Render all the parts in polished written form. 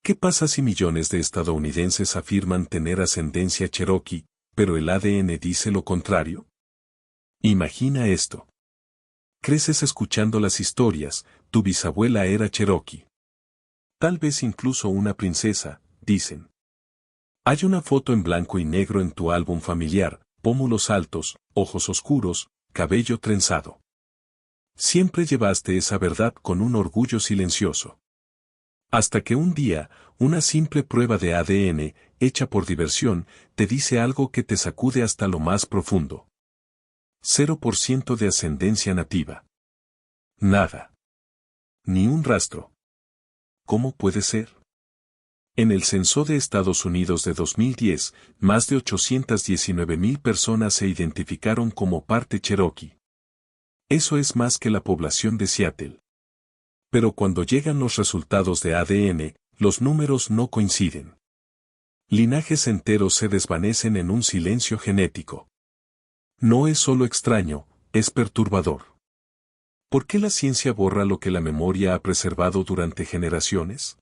¿Qué pasa si millones de estadounidenses afirman tener ascendencia cherokee, pero el ADN dice lo contrario? Imagina esto. Creces escuchando las historias, tu bisabuela era cherokee. Tal vez incluso una princesa, dicen. Hay una foto en blanco y negro en tu álbum familiar, pómulos altos, ojos oscuros, cabello trenzado. Siempre llevaste esa verdad con un orgullo silencioso. Hasta que un día, una simple prueba de ADN, hecha por diversión, te dice algo que te sacude hasta lo más profundo. 0% de ascendencia nativa. Nada. Ni un rastro. ¿Cómo puede ser? En el censo de Estados Unidos de 2010, más de 819,000 personas se identificaron como parte cherokee. Eso es más que la población de Seattle. Pero cuando llegan los resultados de ADN, los números no coinciden. Linajes enteros se desvanecen en un silencio genético. No es solo extraño, es perturbador. ¿Por qué la ciencia borra lo que la memoria ha preservado durante generaciones?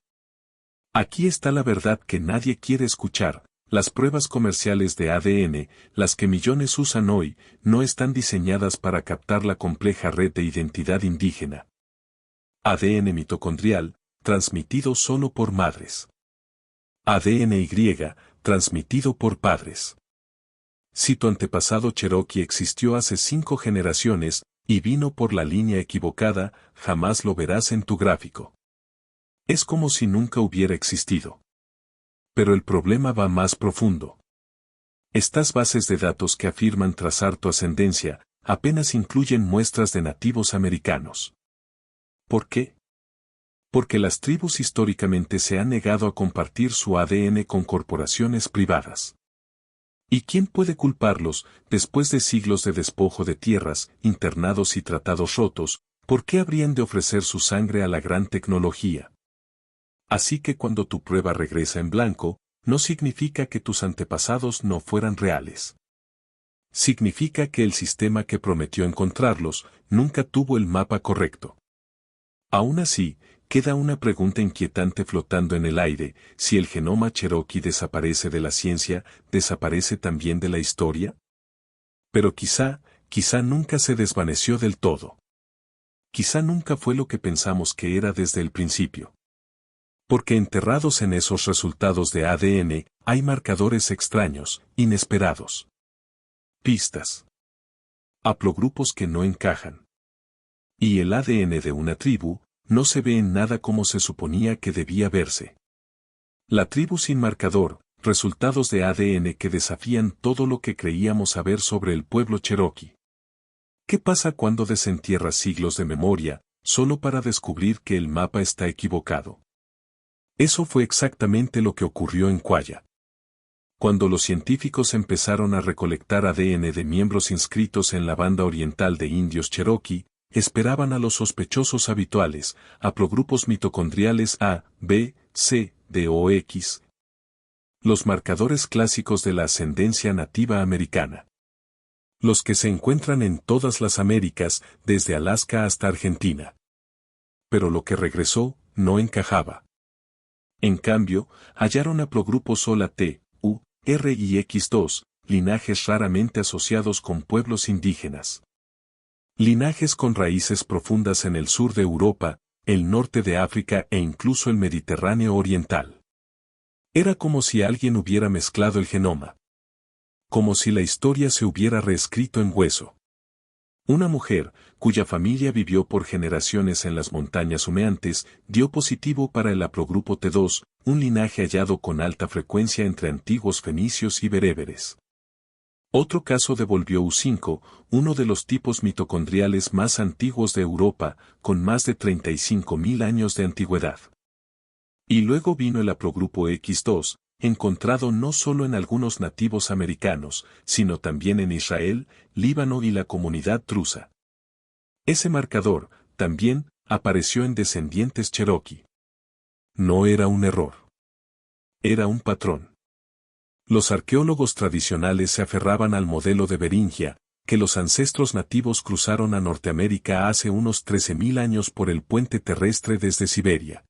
Aquí está la verdad que nadie quiere escuchar. Las pruebas comerciales de ADN, las que millones usan hoy, no están diseñadas para captar la compleja red de identidad indígena. ADN mitocondrial, transmitido solo por madres. ADN Y, transmitido por padres. Si tu antepasado cherokee existió hace 5 generaciones, y vino por la línea equivocada, jamás lo verás en tu gráfico. Es como si nunca hubiera existido. Pero el problema va más profundo. Estas bases de datos que afirman trazar tu ascendencia, apenas incluyen muestras de nativos americanos. ¿Por qué? Porque las tribus históricamente se han negado a compartir su ADN con corporaciones privadas. ¿Y quién puede culparlos, después de siglos de despojo de tierras, internados y tratados rotos, por qué habrían de ofrecer su sangre a la gran tecnología? Así que cuando tu prueba regresa en blanco, no significa que tus antepasados no fueran reales. Significa que el sistema que prometió encontrarlos, nunca tuvo el mapa correcto. Aún así, queda una pregunta inquietante flotando en el aire: si el genoma cherokee desaparece de la ciencia, ¿desaparece también de la historia? Pero quizá nunca se desvaneció del todo. Quizá nunca fue lo que pensamos que era desde el principio. Porque enterrados en esos resultados de ADN, hay marcadores extraños, inesperados. Pistas. Haplogrupos que no encajan. Y el ADN de una tribu, no se ve en nada como se suponía que debía verse. La tribu sin marcador, resultados de ADN que desafían todo lo que creíamos saber sobre el pueblo cherokee. ¿Qué pasa cuando desentierras siglos de memoria, solo para descubrir que el mapa está equivocado? Eso fue exactamente lo que ocurrió en Qualla. Cuando los científicos empezaron a recolectar ADN de miembros inscritos en la banda oriental de indios cherokee, esperaban a los sospechosos habituales, haplogrupos mitocondriales A, B, C, D o X. Los marcadores clásicos de la ascendencia nativa americana. Los que se encuentran en todas las Américas, desde Alaska hasta Argentina. Pero lo que regresó, no encajaba. En cambio, hallaron haplogrupos sola T, U, R y X2, linajes raramente asociados con pueblos indígenas. Linajes con raíces profundas en el sur de Europa, el norte de África e incluso el Mediterráneo oriental. Era como si alguien hubiera mezclado el genoma. Como si la historia se hubiera reescrito en hueso. Una mujer, cuya familia vivió por generaciones en las montañas humeantes, dio positivo para el haplogrupo T2, un linaje hallado con alta frecuencia entre antiguos fenicios y bereberes. Otro caso devolvió U5, uno de los tipos mitocondriales más antiguos de Europa, con más de 35,000 años de antigüedad. Y luego vino el haplogrupo X2, encontrado no solo en algunos nativos americanos, sino también en Israel, Líbano y la comunidad drusa. Ese marcador, también, apareció en descendientes cherokee. No era un error. Era un patrón. Los arqueólogos tradicionales se aferraban al modelo de Beringia, que los ancestros nativos cruzaron a Norteamérica hace unos 13,000 años por el puente terrestre desde Siberia.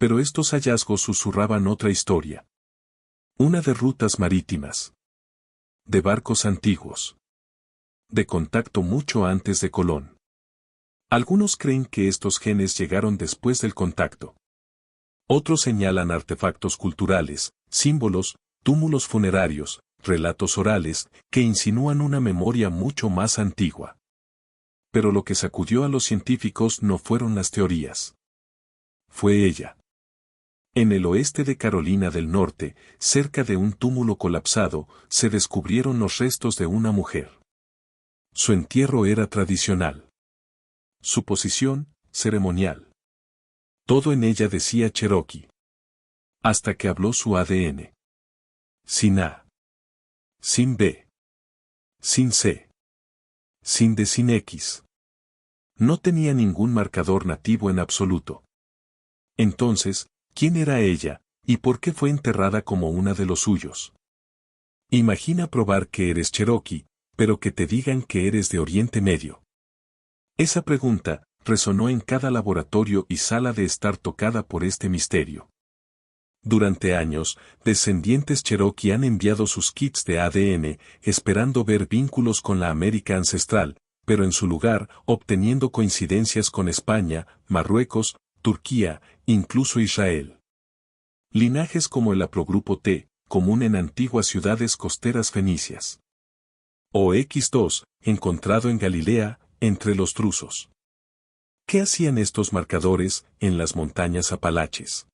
Pero estos hallazgos susurraban otra historia. Una de rutas marítimas. De barcos antiguos. De contacto mucho antes de Colón. Algunos creen que estos genes llegaron después del contacto. Otros señalan artefactos culturales, símbolos, túmulos funerarios, relatos orales, que insinúan una memoria mucho más antigua. Pero lo que sacudió a los científicos no fueron las teorías. Fue ella. En el oeste de Carolina del Norte, cerca de un túmulo colapsado, se descubrieron los restos de una mujer. Su entierro era tradicional. Su posición, ceremonial. Todo en ella decía Cherokee. Hasta que habló su ADN. Sin A. Sin B. Sin C. Sin D, sin X. No tenía ningún marcador nativo en absoluto. Entonces, ¿quién era ella, y por qué fue enterrada como una de los suyos? Imagina probar que eres Cherokee, pero que te digan que eres de Oriente Medio. Esa pregunta resonó en cada laboratorio y sala de estar tocada por este misterio. Durante años, descendientes Cherokee han enviado sus kits de ADN, esperando ver vínculos con la América ancestral, pero en su lugar, obteniendo coincidencias con España, Marruecos, Turquía, incluso Israel. Linajes como el haplogrupo T, común en antiguas ciudades costeras fenicias. O X2, encontrado en Galilea, entre los drusos. ¿Qué hacían estos marcadores en las montañas Apalaches?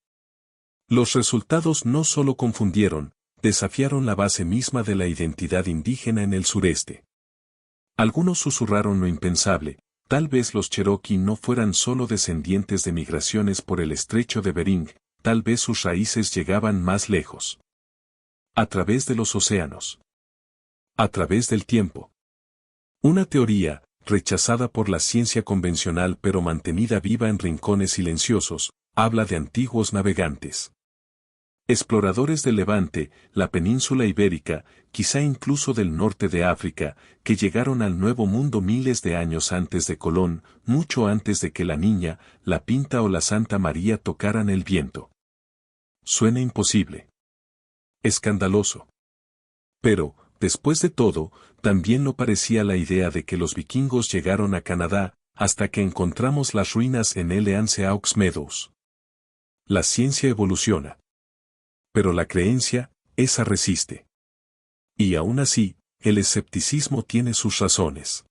Los resultados no solo confundieron, desafiaron la base misma de la identidad indígena en el sureste. Algunos susurraron lo impensable, tal vez los Cherokee no fueran solo descendientes de migraciones por el estrecho de Bering, tal vez sus raíces llegaban más lejos. A través de los océanos. A través del tiempo. Una teoría, rechazada por la ciencia convencional pero mantenida viva en rincones silenciosos, habla de antiguos navegantes. Exploradores del Levante, la península ibérica, quizá incluso del norte de África, que llegaron al Nuevo Mundo miles de años antes de Colón, mucho antes de que la Niña, la Pinta o la Santa María tocaran el viento. Suena imposible. Escandaloso. Pero, después de todo, también lo parecía la idea de que los vikingos llegaron a Canadá, hasta que encontramos las ruinas en L'Anse-aux Meadows. La ciencia evoluciona. Pero la creencia, esa resiste. Y aún así, el escepticismo tiene sus razones.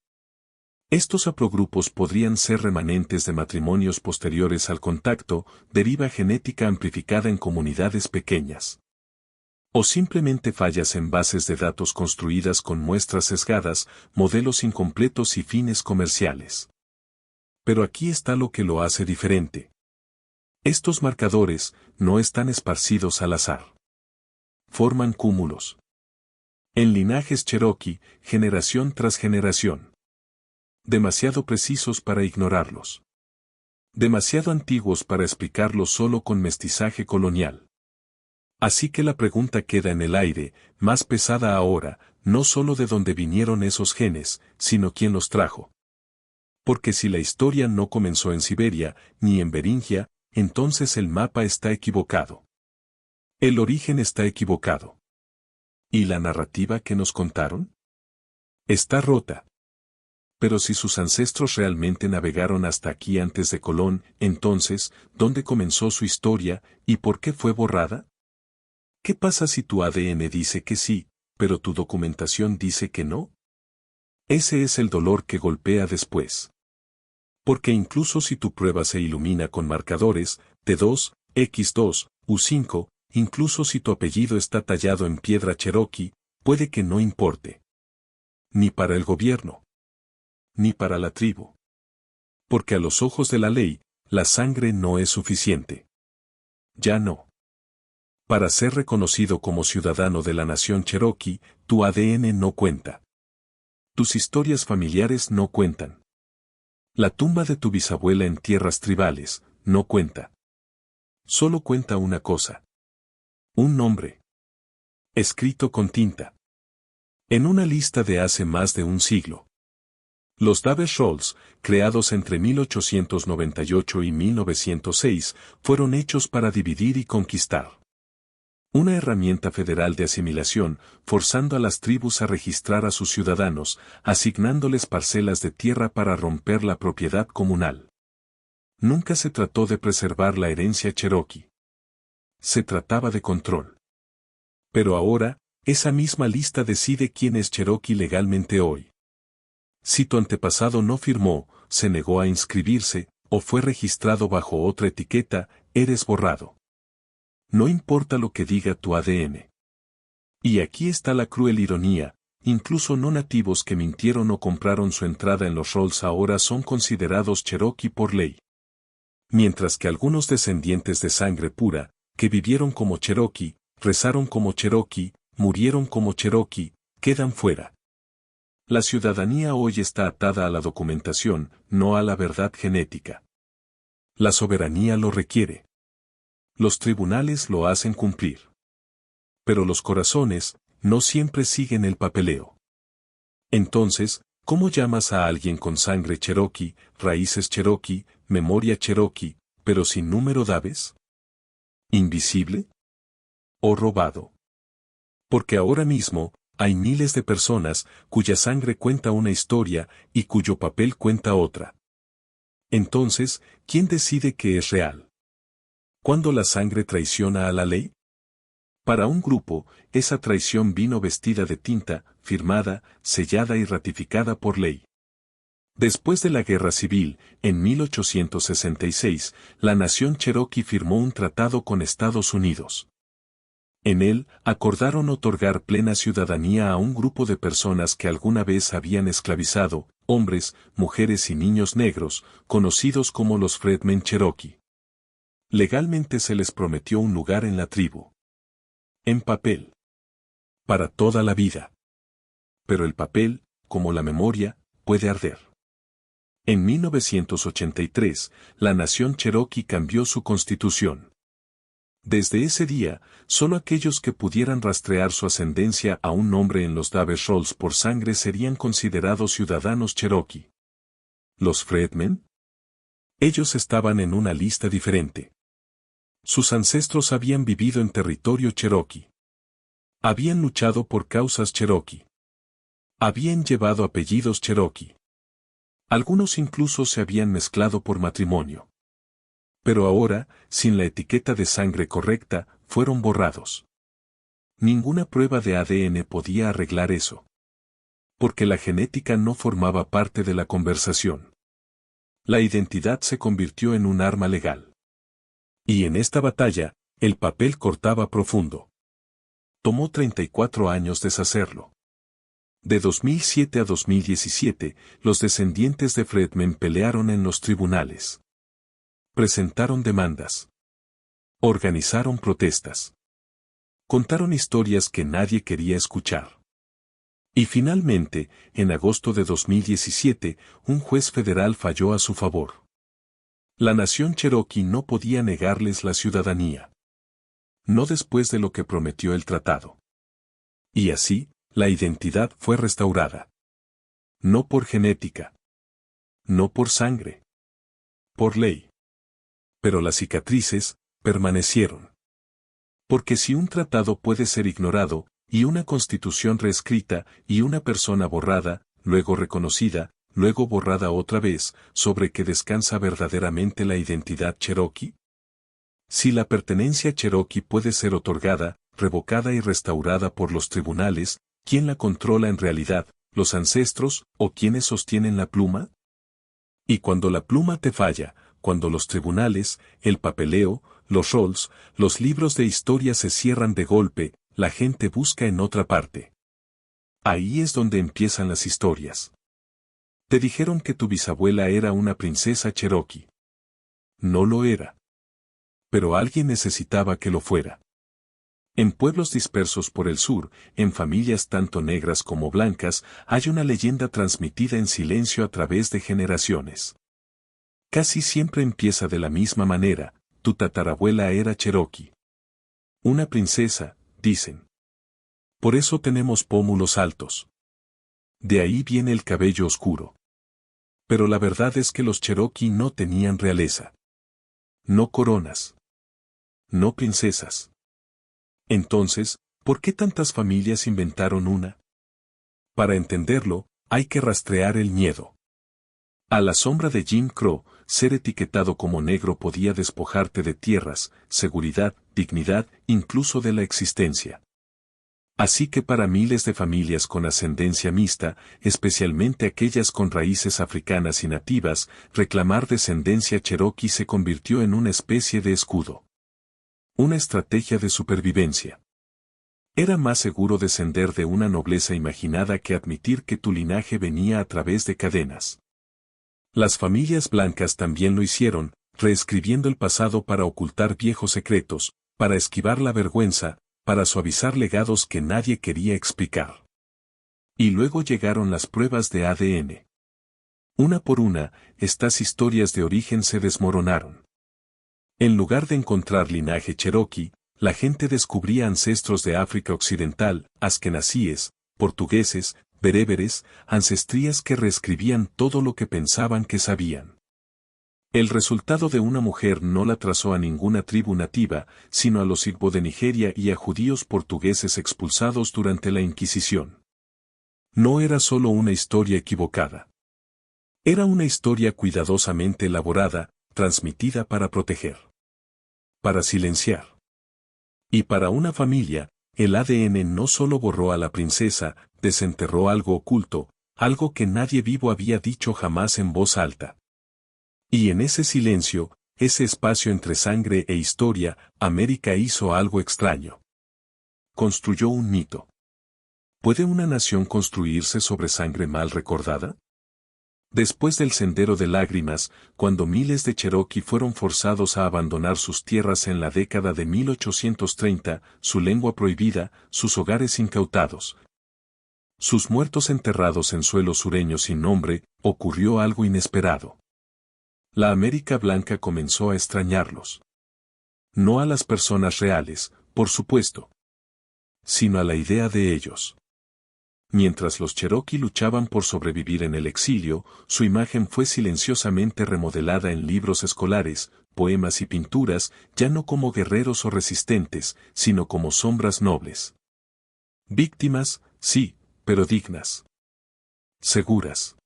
Estos haplogrupos podrían ser remanentes de matrimonios posteriores al contacto, deriva genética amplificada en comunidades pequeñas. O simplemente fallas en bases de datos construidas con muestras sesgadas, modelos incompletos y fines comerciales. Pero aquí está lo que lo hace diferente. Estos marcadores no están esparcidos al azar. Forman cúmulos. En linajes Cherokee, generación tras generación. Demasiado precisos para ignorarlos. Demasiado antiguos para explicarlos solo con mestizaje colonial. Así que la pregunta queda en el aire, más pesada ahora, no solo de dónde vinieron esos genes, sino quién los trajo. Porque si la historia no comenzó en Siberia, ni en Beringia, entonces el mapa está equivocado. El origen está equivocado. ¿Y la narrativa que nos contaron? Está rota. Pero si sus ancestros realmente navegaron hasta aquí antes de Colón, entonces, ¿dónde comenzó su historia y por qué fue borrada? ¿Qué pasa si tu ADN dice que sí, pero tu documentación dice que no? Ese es el dolor que golpea después. Porque incluso si tu prueba se ilumina con marcadores, T2, X2, U5, incluso si tu apellido está tallado en piedra Cherokee, puede que no importe. Ni para el gobierno. Ni para la tribu. Porque a los ojos de la ley, la sangre no es suficiente. Ya no. Para ser reconocido como ciudadano de la nación Cherokee, tu ADN no cuenta. Tus historias familiares no cuentan. La tumba de tu bisabuela en tierras tribales, no cuenta. Solo cuenta una cosa. Un nombre. Escrito con tinta. En una lista de hace más de un siglo. Los Dave Rolls, creados entre 1898 y 1906, fueron hechos para dividir y conquistar. Una herramienta federal de asimilación, forzando a las tribus a registrar a sus ciudadanos, asignándoles parcelas de tierra para romper la propiedad comunal. Nunca se trató de preservar la herencia cherokee. Se trataba de control. Pero ahora, esa misma lista decide quién es cherokee legalmente hoy. Si tu antepasado no firmó, se negó a inscribirse, o fue registrado bajo otra etiqueta, eres borrado. No importa lo que diga tu ADN. Y aquí está la cruel ironía, incluso no nativos que mintieron o compraron su entrada en los rolls ahora son considerados cherokee por ley. Mientras que algunos descendientes de sangre pura, que vivieron como cherokee, rezaron como cherokee, murieron como cherokee, quedan fuera. La ciudadanía hoy está atada a la documentación, no a la verdad genética. La soberanía lo requiere. Los tribunales lo hacen cumplir. Pero los corazones, no siempre siguen el papeleo. Entonces, ¿cómo llamas a alguien con sangre cherokee, raíces cherokee, memoria cherokee, pero sin número Daves? ¿Invisible? ¿O robado? Porque ahora mismo, hay miles de personas cuya sangre cuenta una historia y cuyo papel cuenta otra. Entonces, ¿quién decide qué es real? ¿Cuándo la sangre traiciona a la ley? Para un grupo, esa traición vino vestida de tinta, firmada, sellada y ratificada por ley. Después de la Guerra Civil, en 1866, la nación cherokee firmó un tratado con Estados Unidos. En él, acordaron otorgar plena ciudadanía a un grupo de personas que alguna vez habían esclavizado, hombres, mujeres y niños negros, conocidos como los Freedmen Cherokee. Legalmente se les prometió un lugar en la tribu. En papel. Para toda la vida. Pero el papel, como la memoria, puede arder. En 1983, la nación cherokee cambió su constitución. Desde ese día, solo aquellos que pudieran rastrear su ascendencia a un nombre en los Dave Rolls por sangre serían considerados ciudadanos cherokee. ¿Los Freedmen? Ellos estaban en una lista diferente. Sus ancestros habían vivido en territorio cherokee. Habían luchado por causas cherokee. Habían llevado apellidos cherokee. Algunos incluso se habían mezclado por matrimonio. Pero ahora, sin la etiqueta de sangre correcta, fueron borrados. Ninguna prueba de ADN podía arreglar eso. Porque la genética no formaba parte de la conversación. La identidad se convirtió en un arma legal. Y en esta batalla, el papel cortaba profundo. Tomó 34 años deshacerlo. De 2007 a 2017, los descendientes de Freedmen pelearon en los tribunales. Presentaron demandas. Organizaron protestas. Contaron historias que nadie quería escuchar. Y finalmente, en agosto de 2017, un juez federal falló a su favor. La nación cherokee no podía negarles la ciudadanía. No después de lo que prometió el tratado. Y así, la identidad fue restaurada. No por genética. No por sangre. Por ley. Pero las cicatrices, permanecieron. Porque si un tratado puede ser ignorado, y una constitución reescrita, y una persona borrada, luego reconocida, luego borrada otra vez, ¿sobre qué descansa verdaderamente la identidad cherokee? Si la pertenencia cherokee puede ser otorgada, revocada y restaurada por los tribunales, ¿quién la controla en realidad, los ancestros, o quienes sostienen la pluma? Y cuando la pluma te falla, cuando los tribunales, el papeleo, los rolls, los libros de historia se cierran de golpe, la gente busca en otra parte. Ahí es donde empiezan las historias. Te dijeron que tu bisabuela era una princesa cherokee. No lo era. Pero alguien necesitaba que lo fuera. En pueblos dispersos por el sur, en familias tanto negras como blancas, hay una leyenda transmitida en silencio a través de generaciones. Casi siempre empieza de la misma manera, tu tatarabuela era cherokee. Una princesa, dicen. Por eso tenemos pómulos altos. De ahí viene el cabello oscuro. Pero la verdad es que los Cherokee no tenían realeza. No coronas. No princesas. Entonces, ¿por qué tantas familias inventaron una? Para entenderlo, hay que rastrear el miedo. A la sombra de Jim Crow, ser etiquetado como negro podía despojarte de tierras, seguridad, dignidad, incluso de la existencia. Así que para miles de familias con ascendencia mixta, especialmente aquellas con raíces africanas y nativas, reclamar descendencia cherokee se convirtió en una especie de escudo. Una estrategia de supervivencia. Era más seguro descender de una nobleza imaginada que admitir que tu linaje venía a través de cadenas. Las familias blancas también lo hicieron, reescribiendo el pasado para ocultar viejos secretos, para esquivar la vergüenza, para suavizar legados que nadie quería explicar. Y luego llegaron las pruebas de ADN. Una por una, estas historias de origen se desmoronaron. En lugar de encontrar linaje cherokee, la gente descubría ancestros de África Occidental, askenazíes, portugueses, bereberes, ancestrías que reescribían todo lo que pensaban que sabían. El resultado de una mujer no la trazó a ninguna tribu nativa, sino a los Igbo de Nigeria y a judíos portugueses expulsados durante la Inquisición. No era solo una historia equivocada. Era una historia cuidadosamente elaborada, transmitida para proteger. Para silenciar. Y para una familia, el ADN no solo borró a la princesa, desenterró algo oculto, algo que nadie vivo había dicho jamás en voz alta. Y en ese silencio, ese espacio entre sangre e historia, América hizo algo extraño. Construyó un mito. ¿Puede una nación construirse sobre sangre mal recordada? Después del Sendero de Lágrimas, cuando miles de Cherokee fueron forzados a abandonar sus tierras en la década de 1830, su lengua prohibida, sus hogares incautados, sus muertos enterrados en suelos sureños sin nombre, ocurrió algo inesperado. La América Blanca comenzó a extrañarlos. No a las personas reales, por supuesto, sino a la idea de ellos. Mientras los Cherokee luchaban por sobrevivir en el exilio, su imagen fue silenciosamente remodelada en libros escolares, poemas y pinturas, ya no como guerreros o resistentes, sino como sombras nobles. Víctimas, sí, pero dignas. Seguras.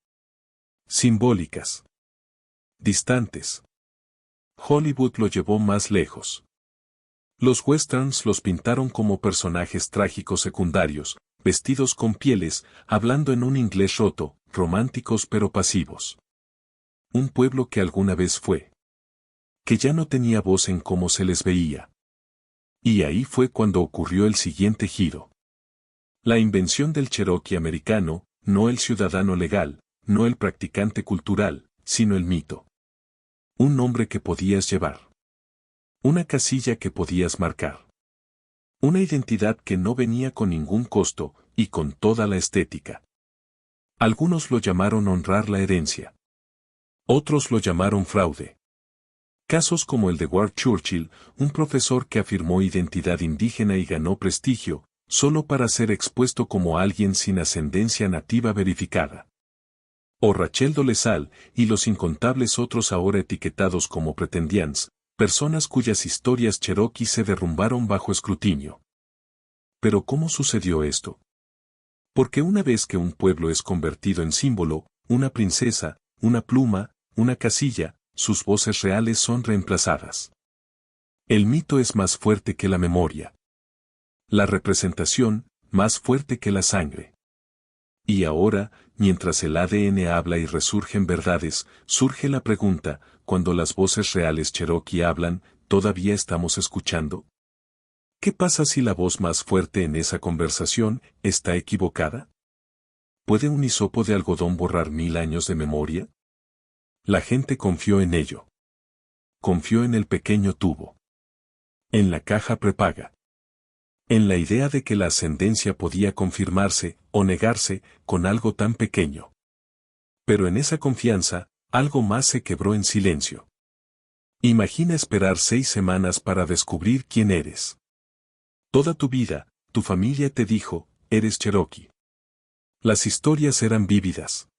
Simbólicas. Distantes. Hollywood lo llevó más lejos. Los westerns los pintaron como personajes trágicos secundarios, vestidos con pieles, hablando en un inglés roto, románticos pero pasivos. Un pueblo que alguna vez fue. Que ya no tenía voz en cómo se les veía. Y ahí fue cuando ocurrió el siguiente giro. La invención del Cherokee americano, no el ciudadano legal, no el practicante cultural, sino el mito. Un nombre que podías llevar. Una casilla que podías marcar. Una identidad que no venía con ningún costo, y con toda la estética. Algunos lo llamaron honrar la herencia. Otros lo llamaron fraude. Casos como el de Ward Churchill, un profesor que afirmó identidad indígena y ganó prestigio, solo para ser expuesto como alguien sin ascendencia nativa verificada. O Rachel Dolezal, y los incontables otros ahora etiquetados como pretendians, personas cuyas historias cherokee se derrumbaron bajo escrutinio. ¿Pero cómo sucedió esto? Porque una vez que un pueblo es convertido en símbolo, una princesa, una pluma, una casilla, sus voces reales son reemplazadas. El mito es más fuerte que la memoria. La representación, más fuerte que la sangre. Y ahora, mientras el ADN habla y resurgen verdades, surge la pregunta, cuando las voces reales cherokee hablan, ¿todavía estamos escuchando? ¿Qué pasa si la voz más fuerte en esa conversación está equivocada? ¿Puede un hisopo de algodón borrar 1000 años de memoria? La gente confió en ello. Confió en el pequeño tubo. En la caja prepaga. En la idea de que la ascendencia podía confirmarse, o negarse, con algo tan pequeño. Pero en esa confianza, algo más se quebró en silencio. Imagina esperar 6 semanas para descubrir quién eres. Toda tu vida, tu familia te dijo, eres Cherokee. Las historias eran vívidas.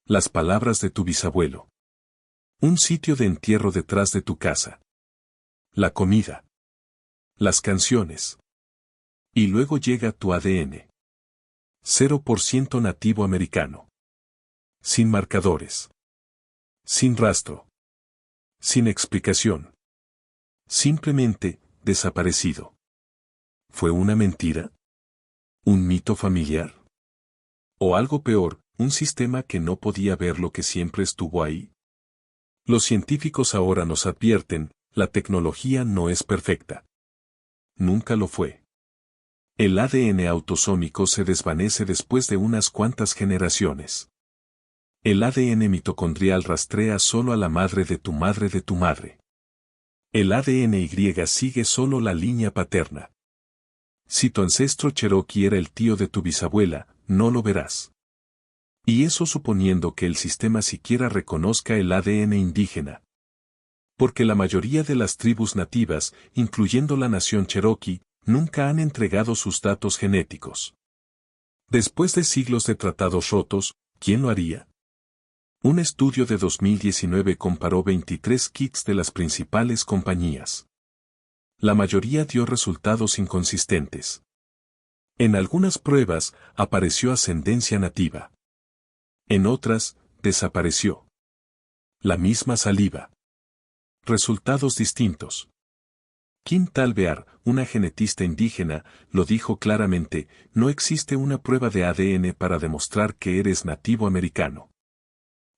Las palabras de tu bisabuelo. Un sitio de entierro detrás de tu casa. La comida. Las canciones. Y luego llega tu ADN. 0% nativo americano. Sin marcadores. Sin rastro. Sin explicación. Simplemente, desaparecido. ¿Fue una mentira? ¿Un mito familiar? ¿O algo peor, un sistema que no podía ver lo que siempre estuvo ahí? Los científicos ahora nos advierten, la tecnología no es perfecta. Nunca lo fue. El ADN autosómico se desvanece después de unas cuantas generaciones. El ADN mitocondrial rastrea solo a la madre de tu madre de tu madre. El ADN Y sigue solo la línea paterna. Si tu ancestro Cherokee era el tío de tu bisabuela, no lo verás. Y eso suponiendo que el sistema siquiera reconozca el ADN indígena. Porque la mayoría de las tribus nativas, incluyendo la nación Cherokee, nunca han entregado sus datos genéticos. Después de siglos de tratados rotos, ¿quién lo haría? Un estudio de 2019 comparó 23 kits de las principales compañías. La mayoría dio resultados inconsistentes. En algunas pruebas, apareció ascendencia nativa. En otras, desapareció. La misma saliva. Resultados distintos. Kim Talbear, una genetista indígena, lo dijo claramente, no existe una prueba de ADN para demostrar que eres nativo americano.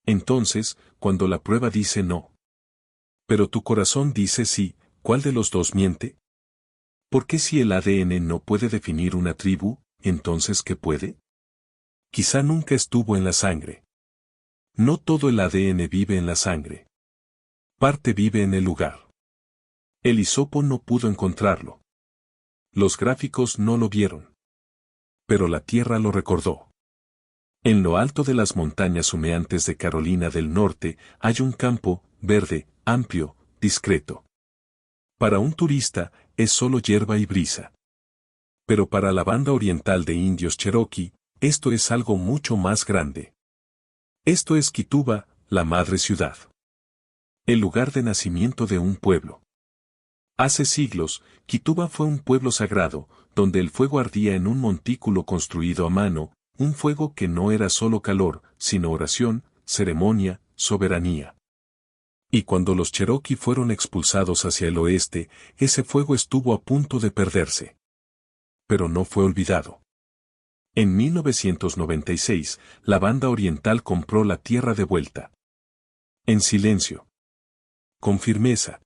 Entonces, cuando la prueba dice no. Pero tu corazón dice sí, ¿cuál de los dos miente? Porque si el ADN no puede definir una tribu, entonces ¿qué puede? Quizá nunca estuvo en la sangre. No todo el ADN vive en la sangre. Parte vive en el lugar. El hisopo no pudo encontrarlo. Los gráficos no lo vieron. Pero la Tierra lo recordó. En lo alto de las montañas humeantes de Carolina del Norte hay un campo, verde, amplio, discreto. Para un turista, es solo hierba y brisa. Pero para la banda oriental de indios Cherokee, esto es algo mucho más grande. Esto es Kituba, la madre ciudad. El lugar de nacimiento de un pueblo. Hace siglos, Kituba fue un pueblo sagrado, donde el fuego ardía en un montículo construido a mano, un fuego que no era solo calor, sino oración, ceremonia, soberanía. Y cuando los Cherokee fueron expulsados hacia el oeste, ese fuego estuvo a punto de perderse. Pero no fue olvidado. En 1996, la banda oriental compró la tierra de vuelta. En silencio. Con firmeza.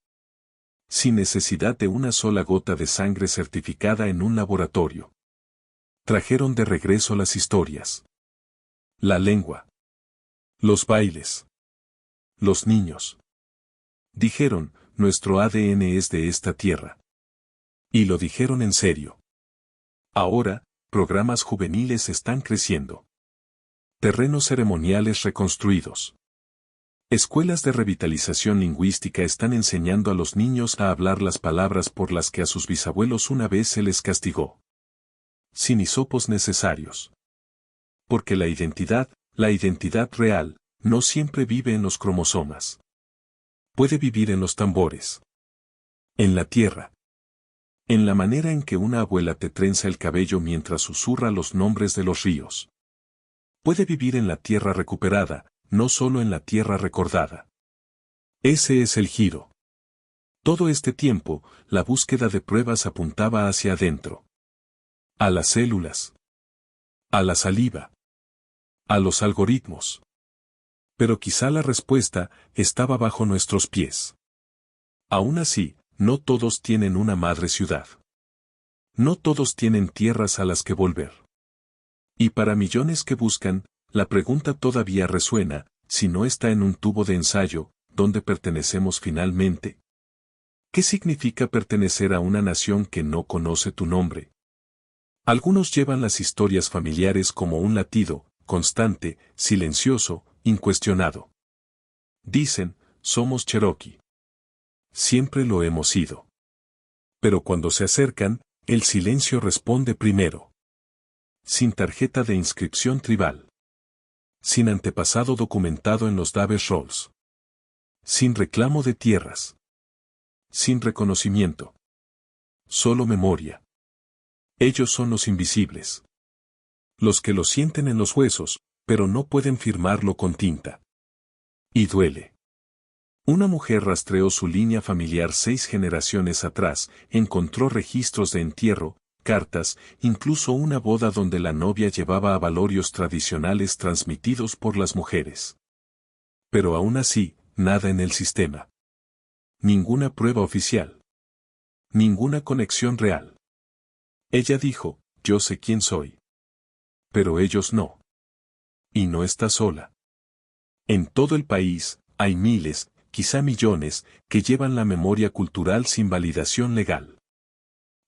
Sin necesidad de una sola gota de sangre certificada en un laboratorio. Trajeron de regreso las historias. La lengua. Los bailes. Los niños. Dijeron, nuestro ADN es de esta tierra. Y lo dijeron en serio. Ahora, programas juveniles están creciendo. Terrenos ceremoniales reconstruidos. Escuelas de revitalización lingüística están enseñando a los niños a hablar las palabras por las que a sus bisabuelos una vez se les castigó. Sin hisopos necesarios. Porque la identidad real, no siempre vive en los cromosomas. Puede vivir en los tambores. En la tierra. En la manera en que una abuela te trenza el cabello mientras susurra los nombres de los ríos. Puede vivir en la tierra recuperada, no solo en la tierra recordada. Ese es el giro. Todo este tiempo, la búsqueda de pruebas apuntaba hacia adentro. A las células. A la saliva. A los algoritmos. Pero quizá la respuesta estaba bajo nuestros pies. Aún así, no todos tienen una madre ciudad. No todos tienen tierras a las que volver. Y para millones que buscan, la pregunta todavía resuena, si no está en un tubo de ensayo, ¿dónde pertenecemos finalmente? ¿Qué significa pertenecer a una nación que no conoce tu nombre? Algunos llevan las historias familiares como un latido, constante, silencioso, incuestionado. Dicen, somos Cherokee. Siempre lo hemos sido. Pero cuando se acercan, el silencio responde primero. Sin tarjeta de inscripción tribal. Sin antepasado documentado en los Davis Rolls. Sin reclamo de tierras. Sin reconocimiento. Solo memoria. Ellos son los invisibles. Los que lo sienten en los huesos, pero no pueden firmarlo con tinta. Y duele. Una mujer rastreó su línea familiar 6 generaciones atrás, encontró registros de entierro, cartas, incluso una boda donde la novia llevaba avalorios tradicionales transmitidos por las mujeres. Pero aún así, nada en el sistema. Ninguna prueba oficial. Ninguna conexión real. Ella dijo, yo sé quién soy. Pero ellos no. Y no está sola. En todo el país, hay miles, quizá millones, que llevan la memoria cultural sin validación legal.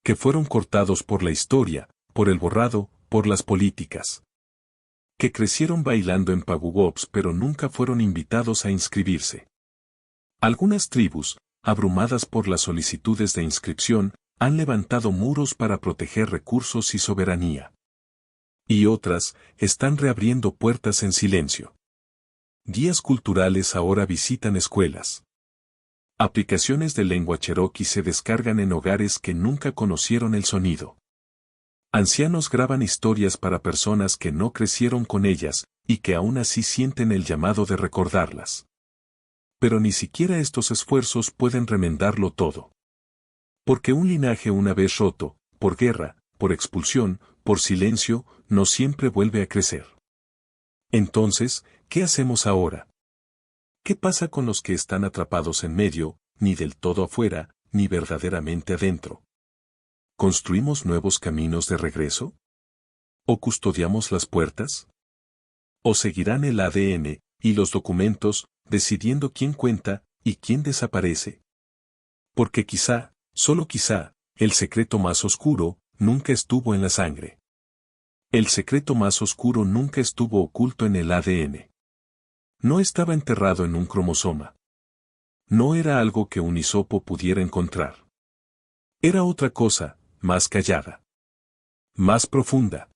Que fueron cortados por la historia, por el borrado, por las políticas. Que crecieron bailando en pagugops pero nunca fueron invitados a inscribirse. Algunas tribus, abrumadas por las solicitudes de inscripción, han levantado muros para proteger recursos y soberanía. Y otras, están reabriendo puertas en silencio. Guías culturales ahora visitan escuelas. Aplicaciones de lengua cherokee se descargan en hogares que nunca conocieron el sonido. Ancianos graban historias para personas que no crecieron con ellas, y que aún así sienten el llamado de recordarlas. Pero ni siquiera estos esfuerzos pueden remendarlo todo. Porque un linaje una vez roto, por guerra, por expulsión, por silencio, no siempre vuelve a crecer. Entonces, ¿qué hacemos ahora? ¿Qué pasa con los que están atrapados en medio, ni del todo afuera, ni verdaderamente adentro? ¿Construimos nuevos caminos de regreso? ¿O custodiamos las puertas? ¿O seguirán el ADN, y los documentos, decidiendo quién cuenta, y quién desaparece? Porque quizá, solo quizá, el secreto más oscuro, nunca estuvo en la sangre. El secreto más oscuro nunca estuvo oculto en el ADN. No estaba enterrado en un cromosoma. No era algo que un hisopo pudiera encontrar. Era otra cosa, más callada. Más profunda.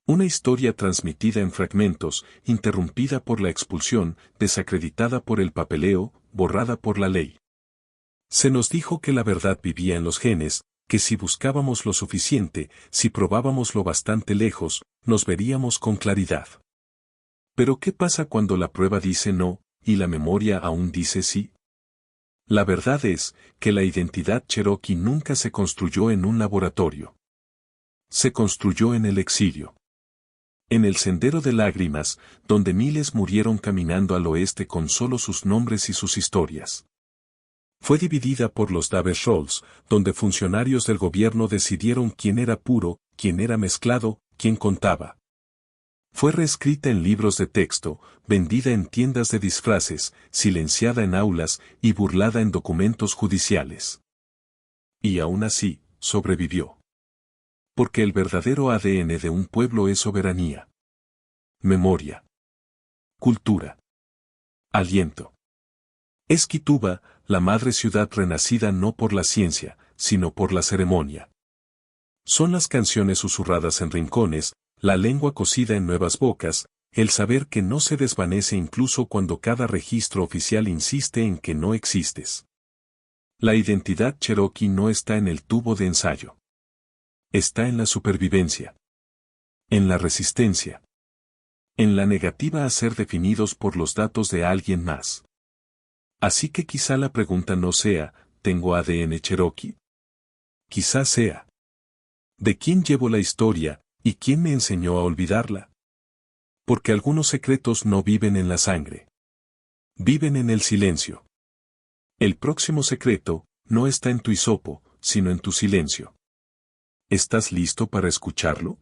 Una historia transmitida en fragmentos, interrumpida por la expulsión, desacreditada por el papeleo, borrada por la ley. Se nos dijo que la verdad vivía en los genes, que si buscábamos lo suficiente, si probábamos lo bastante lejos, nos veríamos con claridad. Pero ¿qué pasa cuando la prueba dice no, y la memoria aún dice sí? La verdad es que la identidad cherokee nunca se construyó en un laboratorio. Se construyó en el exilio. En el sendero de lágrimas, donde miles murieron caminando al oeste con solo sus nombres y sus historias. Fue dividida por los Davis Rolls, donde funcionarios del gobierno decidieron quién era puro, quién era mezclado, quién contaba. Fue reescrita en libros de texto, vendida en tiendas de disfraces, silenciada en aulas y burlada en documentos judiciales. Y aún así, sobrevivió. Porque el verdadero ADN de un pueblo es soberanía. Memoria. Cultura. Aliento. Es Quituba, la madre ciudad renacida no por la ciencia, sino por la ceremonia. Son las canciones susurradas en rincones, la lengua cocida en nuevas bocas, el saber que no se desvanece incluso cuando cada registro oficial insiste en que no existes. La identidad cherokee no está en el tubo de ensayo. Está en la supervivencia. En la resistencia. En la negativa a ser definidos por los datos de alguien más. Así que quizá la pregunta no sea, ¿tengo ADN cherokee? Quizá sea, ¿de quién llevo la historia, y quién me enseñó a olvidarla? Porque algunos secretos no viven en la sangre. Viven en el silencio. El próximo secreto, no está en tu hisopo, sino en tu silencio. ¿Estás listo para escucharlo?